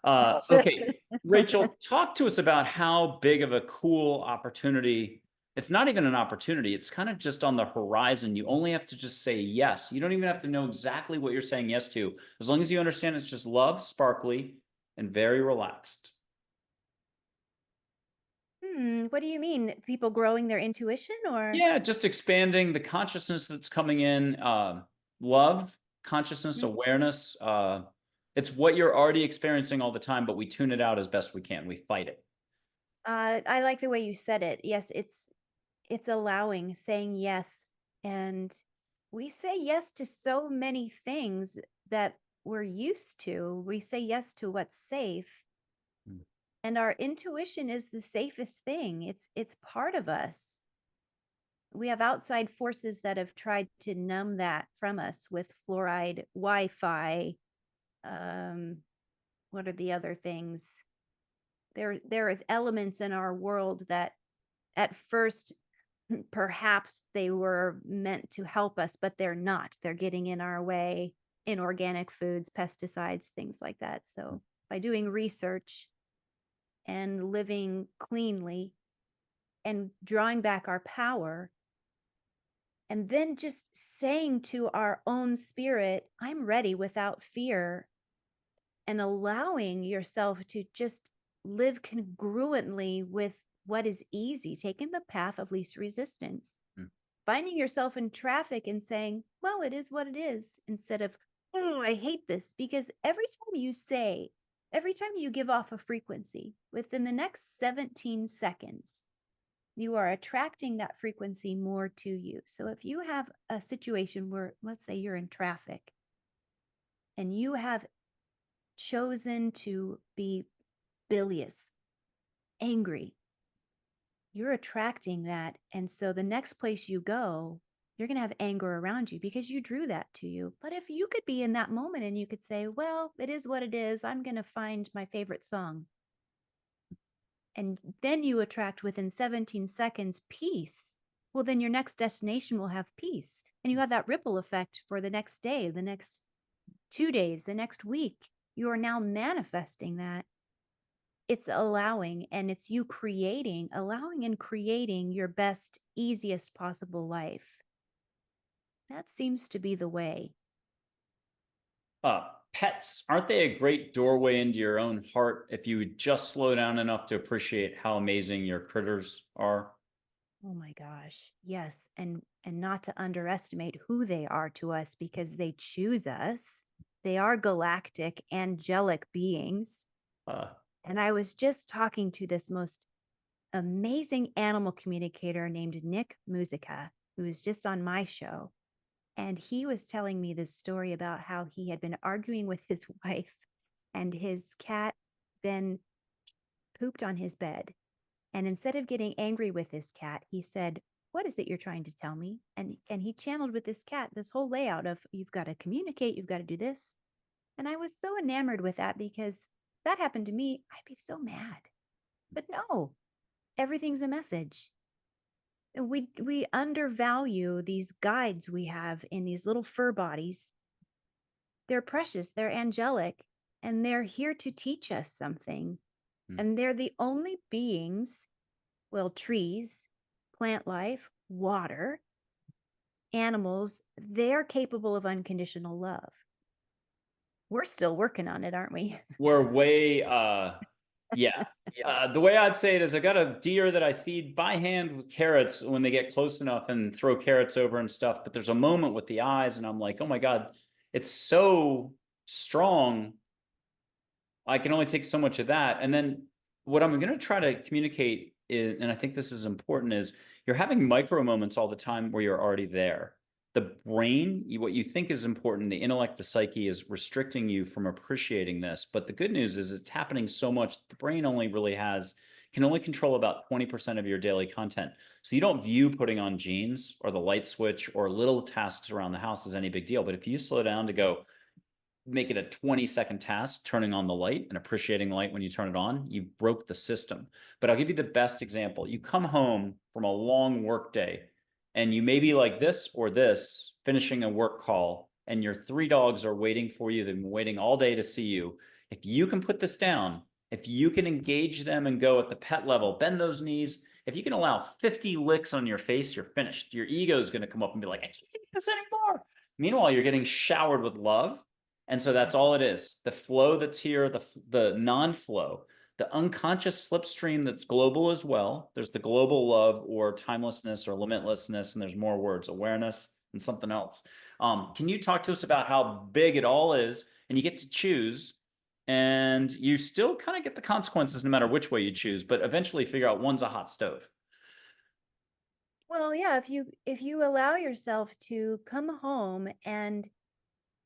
Okay, Rachel, talk to us about how big of a cool opportunity. It's not even an opportunity. It's kind of just on the horizon. You only have to just say yes. You don't even have to know exactly what you're saying yes to. As long as you understand it's just love, sparkly, and very relaxed. What do you mean? People growing their intuition or? Yeah, just expanding the consciousness that's coming in, love, consciousness, Mm, awareness. It's what you're already experiencing all the time, but we tune it out as best we can. We fight it. I like the way you said it. Yes, it's allowing, saying yes. And we say yes to so many things that we're used to. We say yes to what's safe, Mm. and our intuition is the safest thing. It's part of us. We have outside forces that have tried to numb that from us with fluoride, Wi-Fi, um, what are the other things? There are elements in our world that at first perhaps they were meant to help us, but they're not. They're getting in our way, inorganic foods, pesticides, things like that. So by doing research and living cleanly and drawing back our power, and then just saying to our own spirit, I'm ready without fear, and allowing yourself to just live congruently with what is easy, taking the path of least resistance, Mm. finding yourself in traffic and saying, well, it is what it is, instead of, oh, I hate this. Because every time you give off a frequency, within the next 17 seconds, you are attracting that frequency more to you. So if you have a situation where, let's say you're in traffic and you have chosen to be bilious, angry, you're attracting that. And so the next place you go, you're going to have anger around you because you drew that to you. But if you could be in that moment and you could say, well, it is what it is, I'm going to find my favorite song. And then you attract within 17 seconds peace. Well, then your next destination will have peace. And you have that ripple effect for the next day, the next 2 days, the next week. You are now manifesting that. It's allowing, and it's you creating, allowing and creating your best, easiest possible life. That seems to be the way. Pets, aren't they a great doorway into your own heart if you would just slow down enough to appreciate how amazing your critters are? Oh my gosh. Yes, and not to underestimate who they are to us because they choose us. They are galactic angelic beings. Uh, And I was just talking to this most amazing animal communicator named Nick Musica, who is just on my show. And he was telling me this story about how he had been arguing with his wife and his cat then pooped on his bed. And instead of getting angry with his cat, he said, "What is it you're trying to tell me?" And he channeled with this cat this whole layout of you've got to communicate, you've got to do this. And I was so enamored with that because that happened to me, I'd be so mad. But no, everything's a message. And we undervalue these guides we have in these little fur bodies. They're precious, they're angelic, and they're here to teach us something. hmm. And they're the only beings, well, trees, plant life, water, animals, they're capable of unconditional love. We're still working on it, aren't we? We're way, yeah. The way I'd say it is I got a deer that I feed by hand with carrots when they get close enough and throw carrots over and stuff. But there's a moment with the eyes, and I'm like, oh my God, it's so strong. I can only take so much of that. And then what I'm going to try to communicate is, and I think this is important, is you're having micro moments all the time where you're already there. The brain, what you think is important, the intellect, the psyche is restricting you from appreciating this. But the good news is it's happening so much, the brain only really can only control about 20% of your daily content. So you don't view putting on jeans or the light switch or little tasks around the house as any big deal. But if you slow down to go, make it a 20-second task turning on the light and appreciating light when you turn it on, you broke the system. But I'll give you the best example. You come home from a long work day and you may be like this or this, finishing a work call, and your three dogs are waiting for you. They've been waiting all day to see you. If you can put this down, if you can engage them and go at the pet level, bend those knees, if you can allow 50 licks on your face, you're finished. Your ego is going to come up and be like, I can't take this anymore. Meanwhile, you're getting showered with love, and so that's all it Yes. is. The flow that's here, the non-flow, the unconscious slipstream that's global as well. There's the global love or timelessness or limitlessness, and there's more words, awareness and something else. Can you talk to us about how big it all is? And you get to choose, and you still kind of get the consequences no matter which way you choose, but eventually figure out one's a hot stove. Well, yeah, if you allow yourself to come home and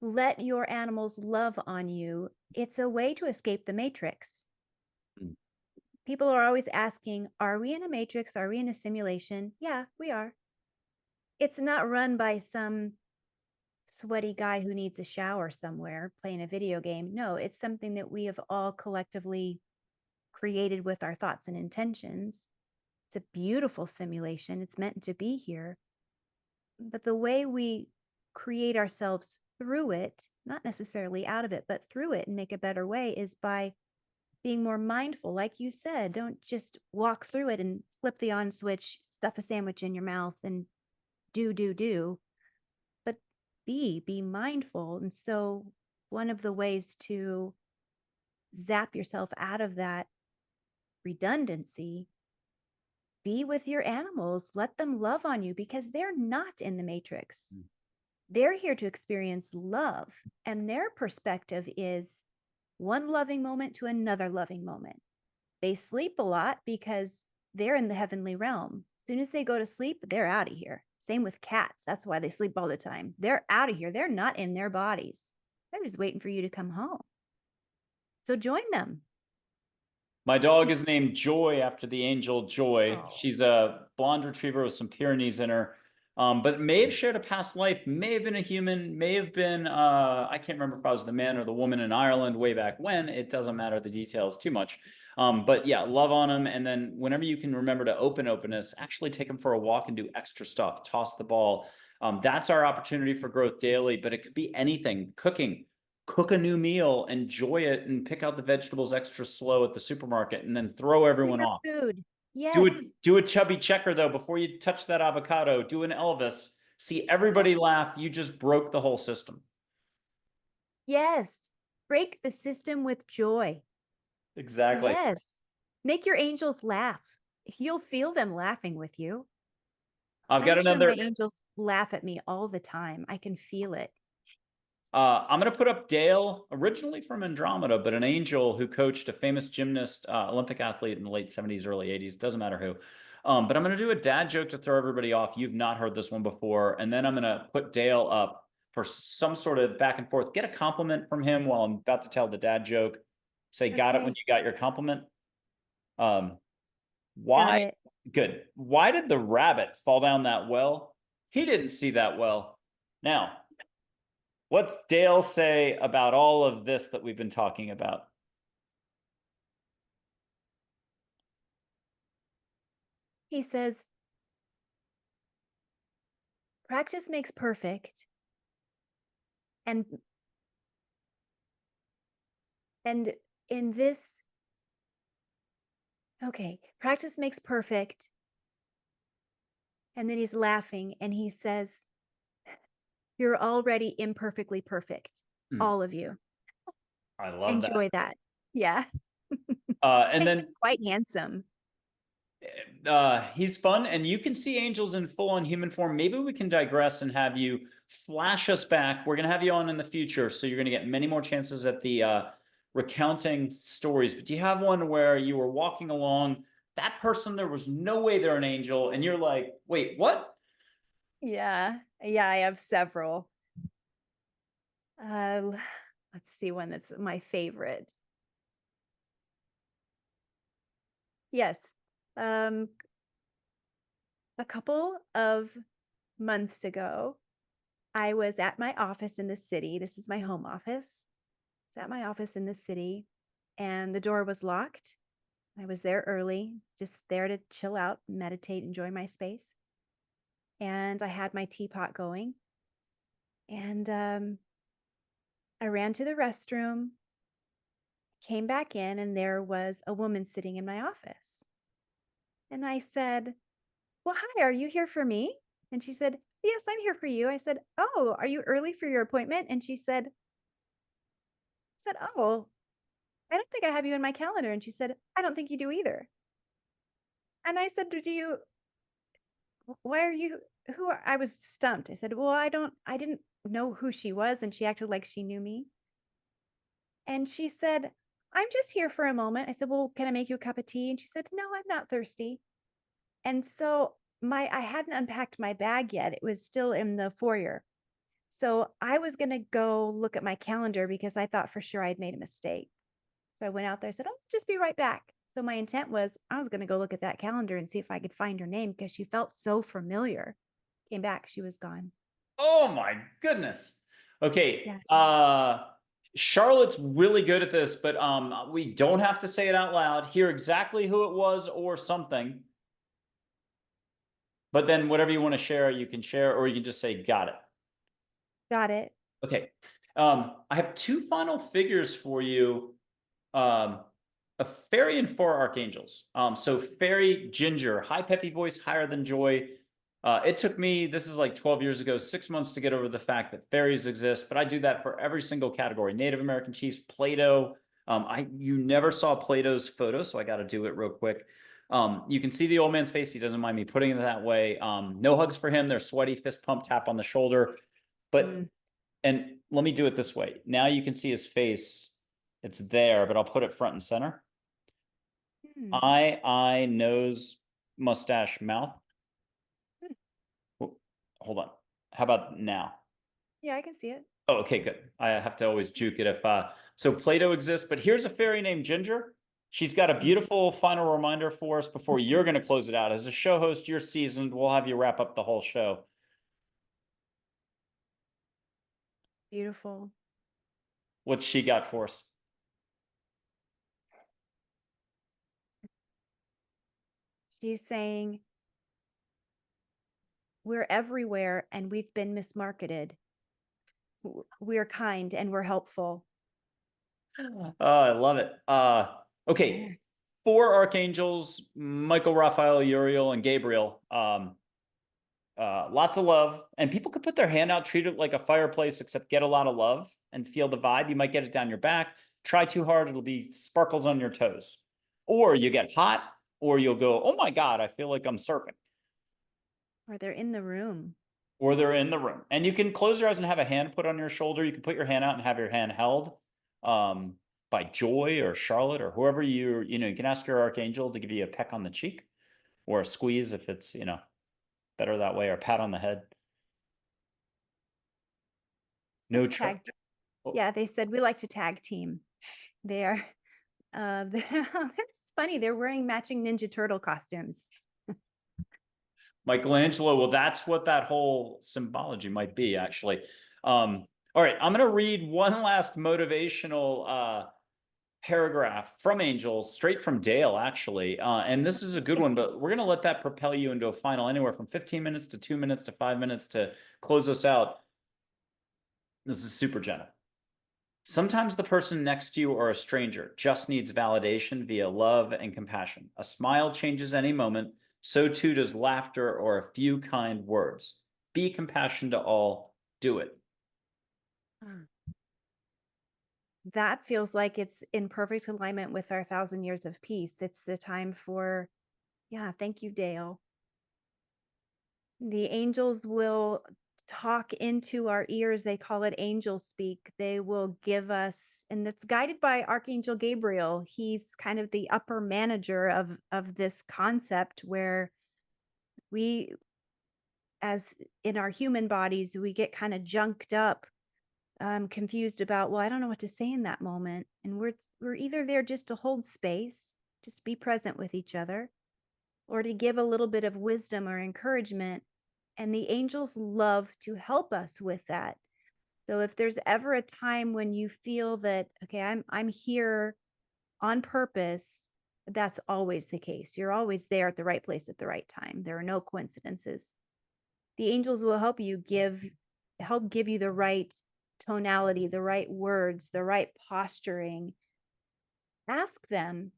let your animals love on you, it's a way to escape the matrix. Mm. People are always asking, are we in a matrix? Are we in a simulation? Yeah, we are. It's not run by some sweaty guy who needs a shower somewhere playing a video game. No, it's something that we have all collectively created with our thoughts and intentions. It's a beautiful simulation. It's meant to be here. But the way we create ourselves through it, not necessarily out of it, but through it and make a better way is by being more mindful. Like you said, don't just walk through it and flip the on switch, stuff a sandwich in your mouth and do, but be mindful. And so one of the ways to zap yourself out of that redundancy, be with your animals, let them love on you because they're not in the matrix. Mm. They're here to experience love, and their perspective is one loving moment to another loving moment. They sleep a lot because they're in the heavenly realm. As soon as they go to sleep, they're out of here. Same with cats. That's why they sleep all the time. They're out of here. They're not in their bodies. They're just waiting for you to come home. So join them. My dog is named Joy after the angel Joy. Oh, She's a blonde retriever with some Pyrenees in her, but may have shared a past life, may have been a human, may have been, I can't remember if I was the man or the woman in Ireland way back when. It doesn't matter the details too much. But yeah, love on them. And then whenever you can remember to open openness, actually take them for a walk and do extra stuff, toss the ball. That's our opportunity for growth daily, but it could be anything, cooking, cook a new meal, enjoy it, and pick out the vegetables extra slow at the supermarket, and then throw free everyone your off. food. Do it. Yes. Do a chubby checker though before you touch that avocado. Do an Elvis. See Yes. everybody laugh. You just broke the whole system. Yes. Break the system with joy. Exactly. Yes. Make your angels laugh. You'll feel them laughing with you. I've got I'm sure another. my angels laugh at me all the time. I can feel it. I'm going to put up Dale, originally from Andromeda, but an angel who coached a famous gymnast, Olympic athlete in the late 70s, early 80s. Doesn't matter who. But I'm going to do a dad joke to throw everybody off. You've not heard this one before. And then I'm going to put Dale up for some sort of back and forth. Get a compliment from him while I'm about to tell the dad joke. Say, got it when Okay. you got your compliment. Um, Got why? it. Good. Why did the rabbit fall down that well? He didn't see that well. Now, what's Dale say about all of this that we've been talking about? He says, practice makes perfect. And and in this, okay, practice makes perfect. And then he's laughing and he says, you're already imperfectly perfect. Hmm, All of you. I love that. Enjoy that. Yeah. And And he's then quite handsome. he's fun, and you can see angels in full on human form. Maybe we can digress and have you flash us back. We're going to have you on in the future, so you're going to get many more chances at the recounting stories. But do you have one where you were walking along, that person, there was no way they're an angel, and you're like, wait, what? Yeah. Yeah, I have several. Uh, let's see one that's my favorite. Yes. Um, a couple of months ago, I was at my office in the city. This is my home office. It's at my office in the city, and the door was locked. I was there early, just there to chill out, meditate, enjoy my space. And I had my teapot going. And I ran to the restroom, came back in, and there was a woman sitting in my office. And I said, well, hi, are you here for me? And she said, yes, I'm here for you. I said, oh, are you early for your appointment? And she said, oh, I don't think I have you in my calendar. And she said, I don't think you do either. And I said, do you, why are you, who are, I was stumped. I said, well, I didn't know who she was. And she acted like she knew me. And she said, I'm just here for a moment. I said, well, can I make you a cup of tea? And she said, no, I'm not thirsty. And so I hadn't unpacked my bag yet. It was still in the foyer. So I was going to go look at my calendar because I thought for sure I'd made a mistake. So I went out there. I said, oh, just be right back. So my intent was I was going to go look at that calendar and see if I could find her name because she felt so familiar. Came back, she was gone. Oh my goodness. Okay. Yeah. Charlotte's really good at this, but we don't have to say it out loud. Hear exactly who it was or something. But then whatever you want to share, you can share, or you can just say, got it. Got it. Okay. I have two final figures for you. A fairy and four archangels. So fairy Ginger, high peppy voice, higher than joy. It took me, this is like 12 years ago, 6 months to get over the fact that fairies exist, but I do that for every single category. Native American chiefs, Plato. You never saw Plato's photo, so I got to do it real quick. You can see the old man's face. He doesn't mind me putting it that way. No hugs for him. They're sweaty, fist pump, tap on the shoulder. But, Mm. and let me do it this way. Now you can see his face. It's there, but I'll put it front and center. Hmm. Eye, nose, mustache, mouth. Hmm. Hold on. How about now? Yeah, I can see it. Oh, okay, good. I have to always juke it if so Plato exists, but here's a fairy named Ginger. She's got a Mm. beautiful final reminder for us before you're going to close it out. As a show host, you're seasoned. We'll have you wrap up the whole show. Beautiful. What's she got for us? She's saying, we're everywhere and we've been mismarketed. We're kind and we're helpful. Oh, I love it. Okay, Yeah. four archangels: Michael, Raphael, Uriel, and Gabriel. Lots of love. And people could put their hand out, treat it like a fireplace, except get a lot of love and feel the vibe. You might get it down your back. Try too hard, it'll be sparkles on your toes. Or you get hot, or you'll go, oh my God, I feel like I'm surfing. Or they're in the room. Or they're in the room. And you can close your eyes and have a hand put on your shoulder. You can put your hand out and have your hand held by Joy or Charlotte or whoever you can ask your archangel to give you a peck on the cheek or a squeeze if it's, better that way, or a pat on the head. No trust. Oh, Yeah, they said we like to tag team. They are it's funny, they're wearing matching Ninja Turtle costumes. Michelangelo, well, that's what that whole symbology might be, actually. All right, I'm going to read one last motivational paragraph from Angels, straight from Dale, actually. And this is a good one, but we're going to let that propel you into a final anywhere from 15 minutes to 2 minutes to 5 minutes to close us out. This is super gentle. Sometimes the person next to you or a stranger just needs validation via love and compassion. A smile changes any moment. So too does laughter or a few kind words. Be compassionate to all. Do it. That feels like it's in perfect alignment with our 1,000 years of peace. It's the time for, yeah, thank you, Dale. The angels will talk into our ears. They call it angel speak. They will give us, and it's guided by Archangel Gabriel. He's kind of the upper manager of this concept where we, as in our human bodies, we get kind of junked up, confused about, well, I don't know what to say in that moment. And we're either there just to hold space, just be present with each other, or to give a little bit of wisdom or encouragement. And the angels love to help us with that. So if there's ever a time when you feel that, okay, I'm here on purpose, that's always the case. You're always there at the right place at the right time. There are no coincidences. The angels will help give you the right tonality, the right words, the right posturing. Ask them.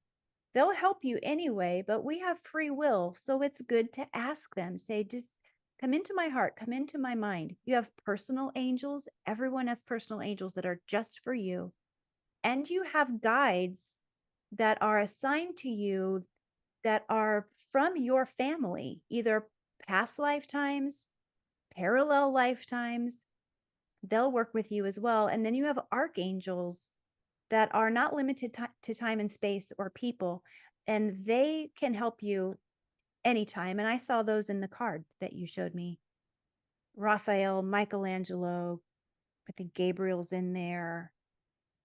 They'll help you anyway, but we have free will, so it's good to ask them. Say, just come into my heart, come into my mind. You have personal angels. Everyone has personal angels that are just for you. And you have guides that are assigned to you that are from your family, either past lifetimes, parallel lifetimes. They'll work with you as well. And then you have archangels that are not limited to time and space or people, and they can help you anytime. And I saw those in the card that you showed me. Raphael, Michelangelo, I think Gabriel's in there.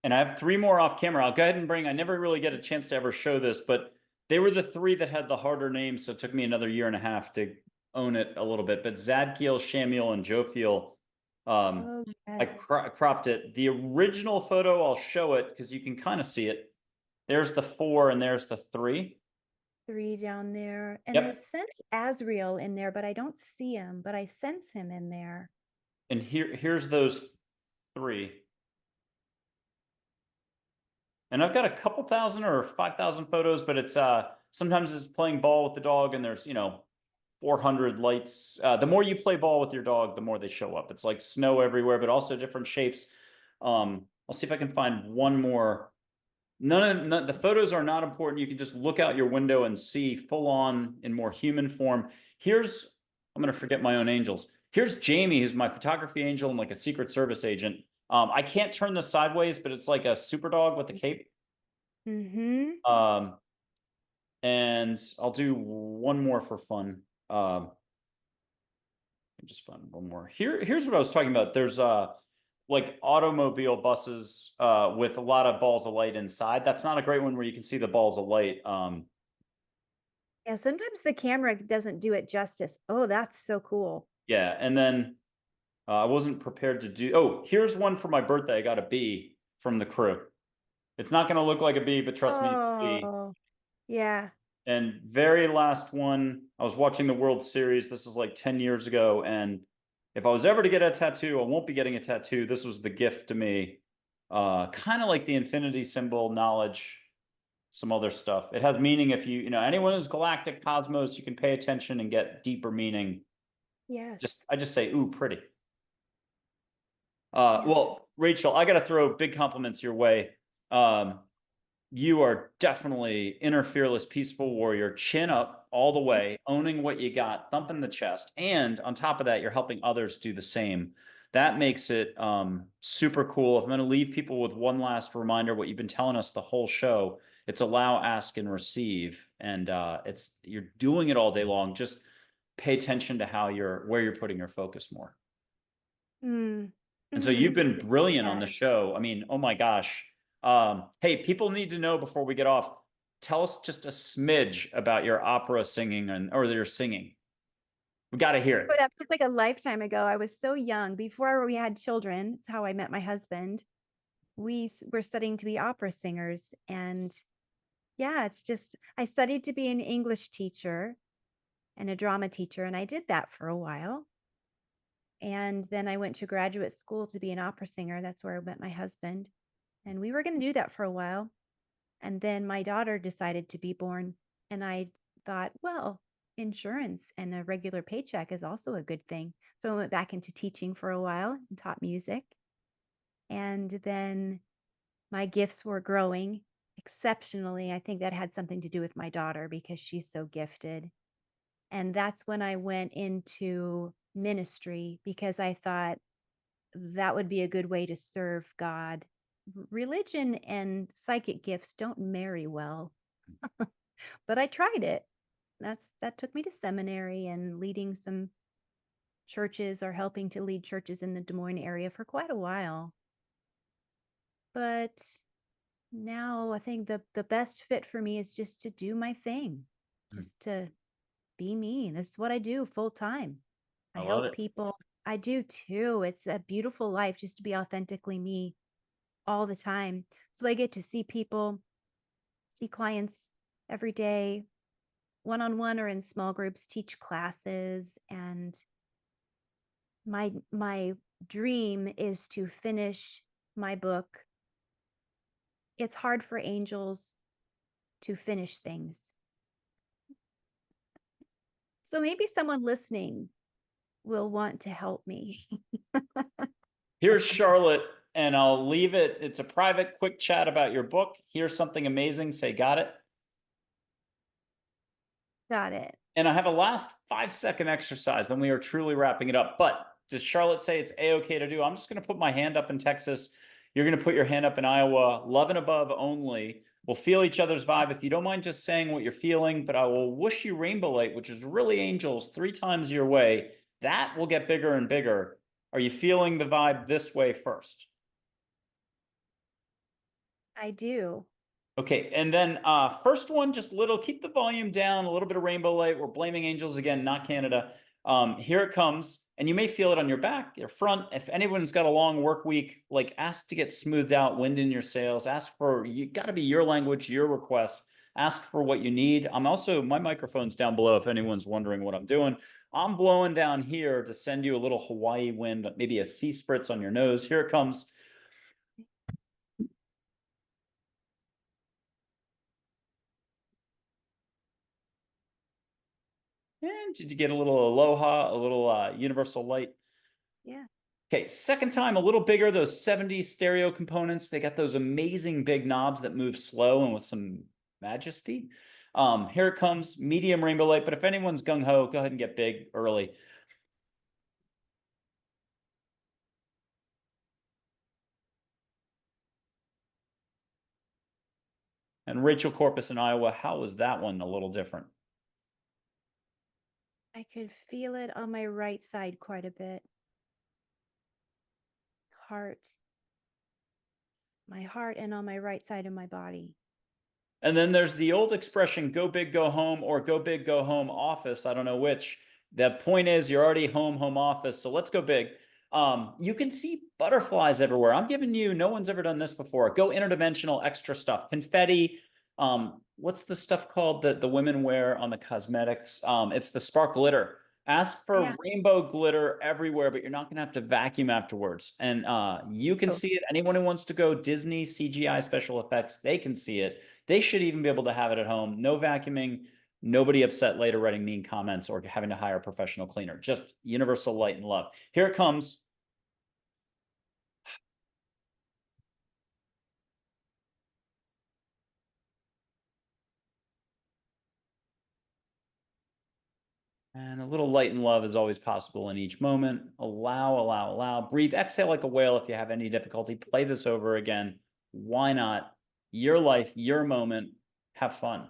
And I have 3 more off camera. I'll go ahead and I never really get a chance to ever show this, but they were the 3 that had the harder names. So it took me another 1.5 years to own it a little bit. But Zadkiel, Shamiel, and Jophiel, Oh, I yes. cropped it. The original photo, I'll show it because you can kind of see it. There's the 4 and there's the 3. 3 down there. And I Yep. sense Azrael in there, but I don't see him, but I sense him in there. And here's those 3. And I've got a couple thousand or 5,000 photos, but it's sometimes it's playing ball with the dog and there's 400 lights. The more you play ball with your dog, the more they show up. It's like snow everywhere, but also different shapes. I'll see if I can find one more. None of the photos are not important. You can just look out your window and see full on in more human form. I'm going to forget my own angels. Here's Jamie, who's my photography angel and like a Secret Service agent. I can't turn this sideways, but it's like a super dog with a cape. Mm-hmm. And I'll do one more for fun. Just find one more. Here's what I was talking about. There's like automobile buses with a lot of balls of light inside. That's not a great one where you can see the balls of light. Yeah, sometimes the camera doesn't do it justice. Oh, that's so cool. Yeah, and then I wasn't prepared to do. Oh, here's one for my birthday. I got a bee from the crew. It's not going to look like a bee, but trust me, it's a bee. Oh, yeah. And very last one, I was watching the World Series. This is like 10 years ago. And if I was ever to get a tattoo, I won't be getting a tattoo. This was the gift to me. Kind of like the infinity symbol, knowledge, some other stuff. It has meaning if anyone who's galactic, cosmos, you can pay attention and get deeper meaning. Yes. I just say, ooh, pretty. Yes. Well, Rachel, I got to throw big compliments your way. Um, you are definitely inner fearless, peaceful warrior, chin up all the way, owning what you got, thumping the chest. And on top of that, you're helping others do the same. That makes it super cool. If I'm going to leave people with one last reminder, what you've been telling us the whole show, it's allow, ask, and receive. And it's you're doing it all day long. Just pay attention to where you're putting your focus more. Mm. And so you've been brilliant on the Yes. show. I mean, oh my gosh. Hey, people need to know before we get off. Tell us just a smidge about your opera singing or your singing. We got to hear it. But that was like a lifetime ago. I was so young. Before we had children, it's how I met my husband. Were studying to be opera singers. And yeah, it's just, I studied to be an English teacher and a drama teacher. And I did that for a while. And then I went to graduate school to be an opera singer. That's where I met my husband. And we were going to do that for a while. And then my daughter decided to be born. And I thought, well, insurance and a regular paycheck is also a good thing. So I went back into teaching for a while and taught music. And then my gifts were growing exceptionally. I think that had something to do with my daughter because she's so gifted. And that's when I went into ministry because I thought that would be a good way to serve God. Religion and psychic gifts don't marry well, but I tried it. That took me to seminary and leading some churches or helping to lead churches in the Des Moines area for quite a while. But now I think the best fit for me is just to do my thing, just to be me. This is what I do full time. I I love help it. people. I do too. It's a beautiful life just to be authentically me all the time. So I get to see people, see clients every day, one on one or in small groups, teach classes. And my dream is to finish my book. It's hard for angels to finish things. So maybe someone listening will want to help me. Here's Charlotte, and I'll leave it. It's a private, quick chat about your book. Here's something amazing. Say, got it. Got it. And I have a last 5-second exercise, then we are truly wrapping it up. But does Charlotte say it's A-OK to do? I'm just going to put my hand up in Texas. You're going to put your hand up in Iowa. Love and above only. We'll feel each other's vibe. If you don't mind just saying what you're feeling, but I will whoosh you rainbow light, which is really angels, 3 times your way. That will get bigger and bigger. Are you feeling the vibe this way first? I do. Okay, and then first one, just little, keep the volume down, a little bit of rainbow light. We're blaming angels again, not Canada. Here it comes, and you may feel it on your back, your front. If anyone's got a long work week, like ask to get smoothed out, wind in your sails. Ask for, you got to be your language, your request. Ask for what you need. I'm also, my microphone's down below if anyone's wondering what I'm doing. I'm blowing down here to send you a little Hawaii wind, maybe a sea spritz on your nose. Here it comes. And did you get a little aloha, a little universal light? Yeah. Okay, second time, a little bigger, those 70s stereo components. They got those amazing big knobs that move slow and with some majesty. Here it comes, medium rainbow light, but if anyone's gung-ho, go ahead and get big early. And Rachel Corpus in Iowa, how was that one a little different? I could feel it on my right side quite a bit. Heart, my heart, and on my right side of my body. And then there's the old expression, go big, go home, or go big, go home office. I don't know which. The point is, you're already home office. So let's go big. You can see butterflies everywhere. I'm giving you, no one's ever done this before. Go interdimensional extra stuff. Confetti. What's the stuff called that the women wear on the cosmetics? It's the spark glitter. Ask for Yeah. rainbow glitter everywhere, but you're not going to have to vacuum afterwards. And you can Oh, see it. Anyone who wants to go Disney CGI special effects, they can see it. They should even be able to have it at home. No vacuuming, Nobody upset later writing mean comments or having to hire a professional cleaner. Just universal light and love. Here it comes. And a little light and love is always possible in each moment. Allow, allow, allow. Breathe, exhale like a whale if you have any difficulty. Play this over again. Why not? Your life, your moment. Have fun.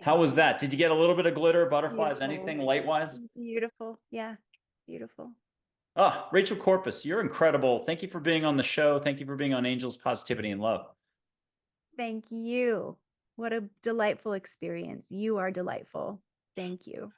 How Thank was you. that? Did you get a little bit of glitter, butterflies, Beautiful. anything light-wise? Beautiful. Yeah. Beautiful. Ah, Rachel Corpus, you're incredible. Thank you for being on the show. Thank you for being on Angels, Positivity, and Love. Thank you. What a delightful experience. You are delightful. Thank you.